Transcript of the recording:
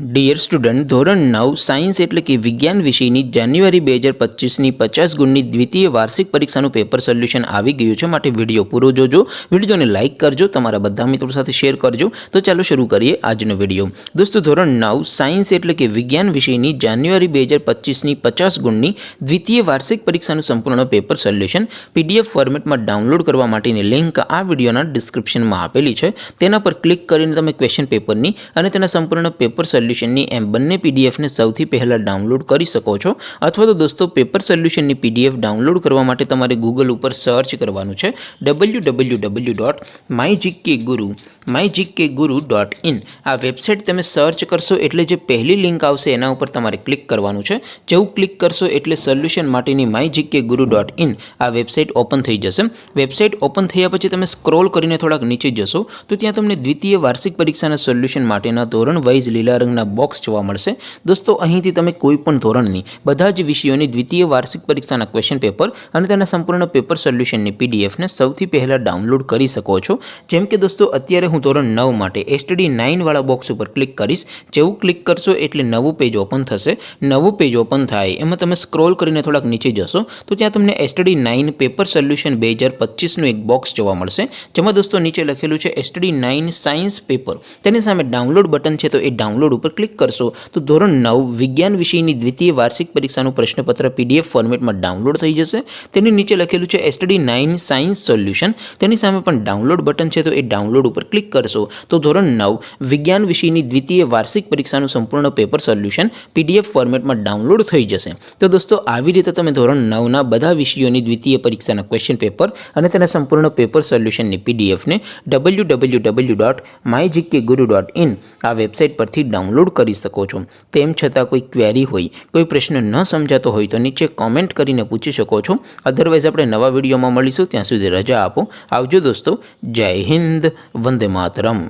Dear student, ધોરણ 9 science એટલે કે વિજ્ઞાન વિષયની જાન્યુઆરી 2025ની 50 ગુણની દ્વિતીય વાર્ષિક પરીક્ષાનું પેપર સોલ્યુશન આવી ગયું છે. માટે વિડીયો પૂરો જોજો, વિડીયોને લાઇક કરજો, તમારા બધા મિત્રો સાથે શેર કરજો. તો ચાલો શરૂ કરીએ આજનો વિડીયો. દોસ્તો, ધોરણ 9 સાયન્સ એટલે કે વિજ્ઞાન વિષયની જાન્યુઆરી 2025ની 50 ગુણની દ્વિતીય વાર્ષિક પરીક્ષાનું સંપૂર્ણ પેપર સોલ્યુશન PDF ફોર્મેટમાં ડાઉનલોડ કરવા માટેની લિંક આ વિડીયોના ડિસ્ક્રિપ્શનમાં આપેલી છે. તેના પર ક્લિક કરીને તમે ક્વેશ્ચન પેપરની અને તેના સંપૂર્ણ પેપર સોલ્યુશનની એમ બંને પીડીએફને સૌથી પહેલાં ડાઉનલોડ કરી શકો છો. અથવા તો દોસ્તો, પેપર સોલ્યુશનની PDF ડાઉનલોડ કરવા માટે તમારે ગૂગલ ઉપર સર્ચ કરવાનું છે www.mygkguru.in. આ વેબસાઇટ તમે સર્ચ કરશો એટલે જે પહેલી લિંક આવશે એના ઉપર તમારે ક્લિક કરવાનું છે. જેવું ક્લિક કરશો એટલે સોલ્યુશન માટેની mygkguru.in આ વેબસાઇટ ઓપન થઈ જશે. વેબસાઇટ ઓપન થયા પછી તમે સ્ક્રોલ કરીને થોડાક નીચે જશો તો ત્યાં તમને દ્વિતીય વાર્ષિક પરીક્ષાના સોલ્યુશન માટેના ધોરણ વાઇઝ લીલા રંગના બોક્સ જોવા મળશે. દોસ્તો, અહીંથી તમે કોઈ પણ ધોરણની બધા જ વિષયોની દ્વિતીય વાર્ષિક પરીક્ષાના ક્વેશ્ચન પેપર અને તેના સંપૂર્ણ પેપર સોલ્યુશનની પીડીએફને સૌથી પહેલાં ડાઉનલોડ કરી શકો છો. જેમ કે દોસ્તો, અત્યારે હું ધોરણ 9 માટે STD 9 વાળા બોક્સ ઉપર ક્લિક કરીશ. જેવું ક્લિક કરશો એટલે નવું પેજ ઓપન થશે. નવું પેજ ઓપન થાય એમાં તમે સ્ક્રોલ કરીને થોડાક નીચે જશો તો ત્યાં તમને STD 9 પેપર સોલ્યુશન 2025નું એક બોક્સ જોવા મળશે. જેમાં દોસ્તો નીચે લખેલું છે STD 9 સાયન્સ પેપર. તેની સામે ડાઉનલોડ બટન છે, તો એ ડાઉનલોડ ઉપર ક્લિક કરશો તો ધોરણ 9 વિજ્ઞાન વિષયની દ્વિતીય વાર્ષિક પરીક્ષાનું પ્રશ્નપત્ર PDF ફોર્મેટમાં ડાઉનલોડ થઈ જશે. તેની નીચે લખેલું છે STD 9 સાયન્સ સોલ્યુશન. તેની સામે પણ ડાઉનલોડ બટન છે, તો એ ડાઉનલોડ ઉપર ક્લિક કરશો તો ધોરણ 9 વિજ્ઞાન વિષયની દ્વિતીય વાર્ષિક પરીક્ષાનું સંપૂર્ણ પેપર સોલ્યુશન PDF ફોર્મેટમાં ડાઉનલોડ થઈ જશે. તો દોસ્તો, આવી રીતે તમે ધોરણ 9ના બધા વિષયોની દ્વિતીય પરીક્ષાના ક્વેશ્ચન પેપર અને તેના સંપૂર્ણ પેપર સોલ્યુશનની PDFને www.mygkguru.in આ વેબસાઇટ પરથી ડાઉનલોડ કરી શકો છો. તેમ છતાં કોઈ ક્વેરી હોય, કોઈ પ્રશ્ન ન સમજાતો હોય તો નીચે કોમેન્ટ કરીને પૂછી શકો છો. અધરવાઇઝ આપણે નવા વિડીયોમાં મળીશું. ત્યાં સુધી રજા આપો. આવજો દોસ્તો. જય હિન્દ. વંદે માતરમ.